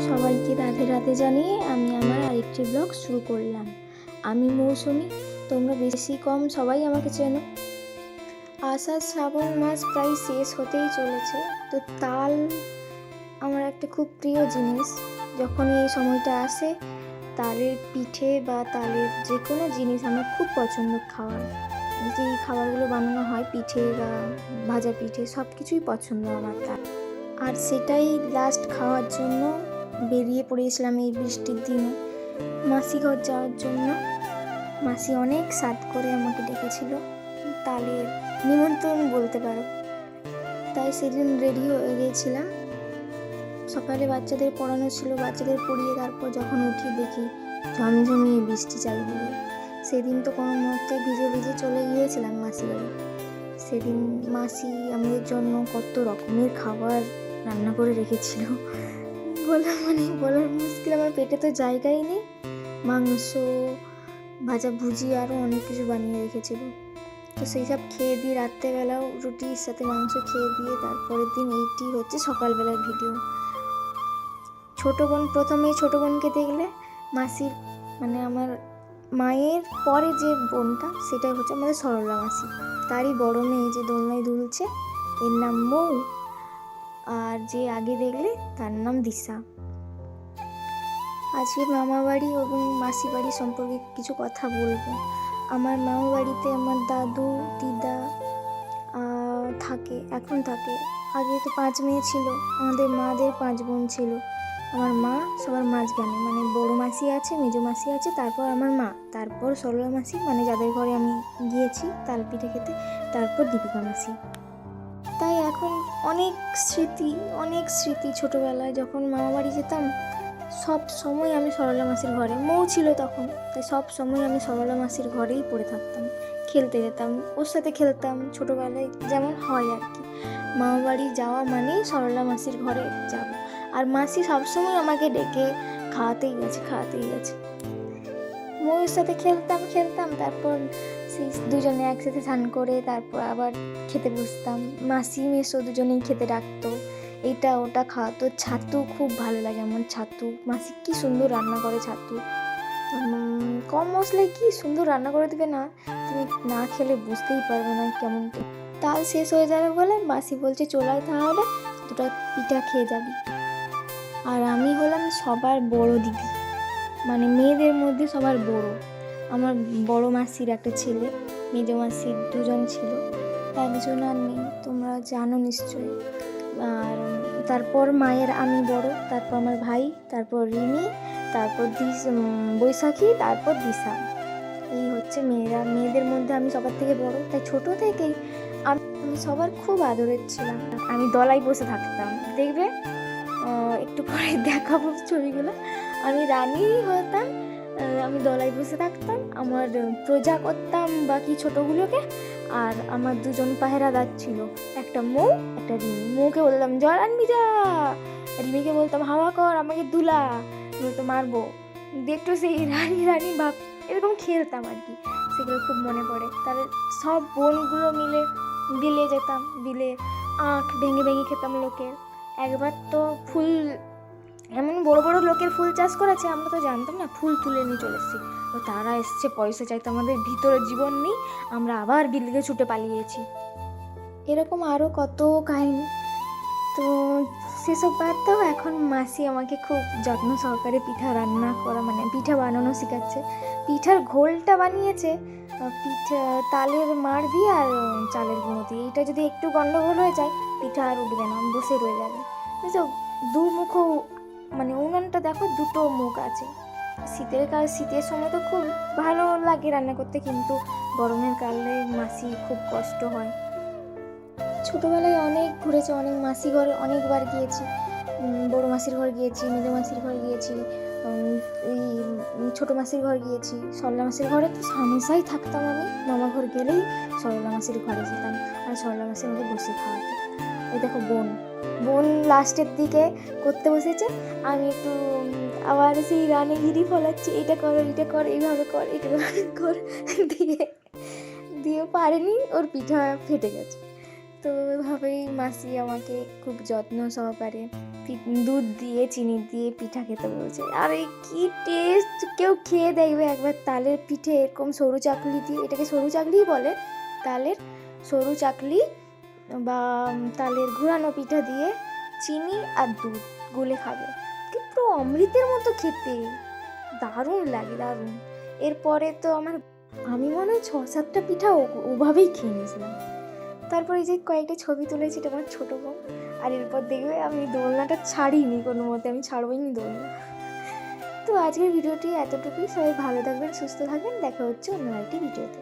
সবাইকে রাধে রাধে জানিয়ে আমি আমার আরেকটি ব্লগ শুরু করলাম। আমি মৌসুমি, তোমরা বেশি কম সবাই আমাকে চেনো। আষাঢ় শ্রাবণ মাস প্রায় শেষ হতেই চলেছে, তো তাল আমার একটা খুব প্রিয় জিনিস। যখন এই সময়টা আসে, তালের পিঠে বা তালের যে কোনো জিনিস আমার খুব পছন্দ খাওয়ার। যেই খাবারগুলো বানানো হয়, পিঠে বা ভাজা পিঠে, সব কিছুই পছন্দ আমার তাল। আর সেটাই লাস্ট খাওয়ার জন্য বেরিয়ে পড়েছিলাম এই বৃষ্টির দিনে মাসি ঘর যাওয়ার জন্য। মাসি অনেক সাধ করে আমাকে ডেকেছিল, তালের নিমন্ত্রণ বলতে পারো। তাই সেদিন রেডি হয়ে গিয়েছিলাম। সকালে বাচ্চাদের পড়ানো ছিল, বাচ্চাদের পড়িয়ে তারপর যখন উঠি দেখি ঝমঝমিয়ে বৃষ্টি চালু হয়ে। সেদিন তো কোনো মতে ভিজে ভিজে চলে গিয়েছিলাম মাসি বাড়ি। সেদিন মাসি আমাদের জন্য কত রকমের খাবার রান্না করে রেখেছিল, বলার মুশকিল। আমার পেটে তো জায়গাই নেই। মাংস, ভাজা ভুজি, আরও অনেক কিছু বানিয়ে রেখেছিল। তো সেই সব খেয়ে দিয়ে রাত্রেবেলাও রুটির সাথে মাংস খেয়ে দিয়ে তারপরের দিন এইটি হচ্ছে সকালবেলার ভিডিও। প্রথমেই ছোটো বোনকে দেখলে মাসির আমার মায়ের পরে যে বোনটা, সেটাই হচ্ছে আমাদের সরলা মাসি। তারই বড় মেয়ে যে দোলনায় দুলছে, এর নাম মৌ। আর যে আগে দেখলে তার নাম দিশা। আজকে মামা বাড়ি এবং মাসি বাড়ি সম্পর্কে কিছু কথা বলবো। আমার মামা বাড়িতে আমার দাদু দিদা এখন থাকে। আগে তো 5 মেয়ে ছিল, আমাদের মাদের 5 বোন ছিল। আমার মা সবার মাঝখানে, বড় মাসি আছে, মেজো মাসি আছে, তারপর আমার মা, তারপর সরলা মাসি, যাদের ঘরে আমি গিয়েছি তাল পিঠে খেতে, তারপর দীপিকা মাসি। তাই এখন অনেক স্মৃতি ছোটোবেলায় যখন মামা বাড়ি যেতাম, সব সময় আমি সরলা মাসির ঘরে, মৌ ছিল তখন, তাই সব সময় আমি সরলা মাসির ঘরেই পড়ে থাকতাম, খেলতে যেতাম, ওর সাথে খেলতাম ছোটোবেলায় যেমন হয় আর কি। মামা বাড়ি যাওয়া মানেই সরলা মাসির ঘরে যাব। আর মাসি সবসময় আমাকে ডেকে খাওয়াতেই গেছে। মৌয়ের সাথে খেলতাম, তারপর সেই দুজনে একসাথে স্নান করে তারপর আবার খেতে বসতাম। মাসি মেসো দুজনেই খেতে ডাকতো, এটা ওটা খাওয়াতো। ছাতু খুব ভালো লাগে আমার, ছাতু মাসি কি সুন্দর রান্না করে। ছাতু কম মশলায় কি সুন্দর রান্না করে দেবে না, তুমি না খেলে বুঝতেই পারবে না কেমন। তাল শেষ হয়ে যাবে বলে মাসি বলছে চলাই, তাহলে 2টা পিঠা খেয়ে যাবি। আর আমি হলাম সবার বড় দিদি, মেয়েদের মধ্যে সবার বড়। আমার বড় মাসির একটা ছেলে, মেজো মাসির 2 জন ছিল, একজন আর নেই, তোমরা জানো নিশ্চয়ই। আর তারপর মায়ের আমি বড়, তারপর আমার ভাই, তারপর রিমি, তারপর বৈশাখী, তারপর দিশা। এই হচ্ছে মেয়েদের মধ্যে আমি সবার থেকে বড়। তাই ছোটো থেকেই আমি সবার খুব আদরের ছিলাম। আমি দলায় বসে থাকতাম, দেখবে একটু পরে দেখাবো ছবিগুলো। আমি রানী হতাম, আমি দলায় বসে থাকতাম, আমার প্রজা করতাম বাকি ছোটোগুলোকে। আর আমার 2 জন পাহারাদার ছিল, একটা মৌ, একটা রিমি। মৌকে বলতাম জল আনবি যা, রিমিকে বলতাম হাওয়া কর, আমাকে দুলা, বলতো মারবো। দেখতো সেই রানী ভাব, এরকম খেলতাম আর কি। সেগুলো খুব মনে পড়ে। তাহলে সব বোনগুলো মিলে বিলে যেতাম, বিলে আখ ভেঙে খেতাম লোকের। একবার তো ফুল, এমন বড় বড় লোকের ফুল চাষ করেছে, আমরা তো জানতাম না, ফুল তুলে নিয়ে চলে এসেছি। তো তারা এসছে পয়সা চাইতে, আমাদের ভিতরে জীবন নেই, আমরা আবার বিল্ডিংয়ে ছুটে পালিয়েছি। এরকম আরও কত কাহিনী। তো সেসব বাদ দাও, এখন মাসি আমাকে খুব যত্ন সহকারে পিঠা রান্না করা, পিঠা বানানো শেখাচ্ছে। পিঠার ঘোলটা বানিয়েছে তালের মাড় দিয়ে আর চালের গুঁড়ো দিয়ে। এইটা যদি একটু গন্ডগোল হয়ে যায়, পিঠা আর উঠবে না, বসে রয়ে যাবে। বুঝছো, 2 মুখো উনুনটা দেখো, 2টো মুখ আছে। শীতের সময় তো খুব ভালো লাগে রান্না করতে, কিন্তু গরমের কালে মাসি খুব কষ্ট হয়। ছোটোবেলায় অনেক ঘুরেছি, অনেক মাসি ঘরে অনেকবার গিয়েছি। বড় মাসির ঘর গিয়েছি, মেজো মাসির ঘর গিয়েছি, এই ছোটো মাসির ঘর গিয়েছি। সরলা মাসির ঘরে তো হামেশাই থাকতাম আমি, মামা ঘর গেলেই সরলা মাসির ঘরে যেতাম, আর সরলা মাসি আমাকে বসে খাওয়াতো। ওই দেখো বোন লাস্টের দিকে করতে বসেছে, আমি একটু আবার সেই রানীগিরি ফলাচ্ছি, এটা কর, এইভাবে কর, এইভাবে কর, দিয়ে পারেনি, ওর পিঠা ফেটে গেছে। তো এভাবেই মাসি আমাকে খুব যত্ন সহকারে দুধ দিয়ে চিনি দিয়ে পিঠা খেতে বলছে। আর এই কী টেস্ট! কেউ খেয়ে দেখবে একবার তালের পিঠে এরকম সরু চাকলি দিয়ে, এটাকে সরু চাকলিই বলে, তালের সরু চাকলি বা তালের ঘোরানো পিঠা দিয়ে চিনি আর দুধ গুলে খাবে, কি পুরো অমৃতের মতো খেতে, দারুণ লাগে, দারুণ। এরপরে তো আমি মনে হয় 6-7টা পিঠা ওভাবেই খেয়ে নিয়েছিলাম। তারপর এই যে কয়েকটা ছবি তুলেছি, এটা আমার ছোটো বোন। আর এরপর দেখবে আমি দোলনাটা ছাড়িনি কোনো মতে, আমি ছাড়বই নি দোলনা। তো আজকের ভিডিওটি এতটুকুই। সবাই ভালো থাকবেন, সুস্থ থাকবেন, দেখা হচ্ছে অন্য একটি ভিডিওতে।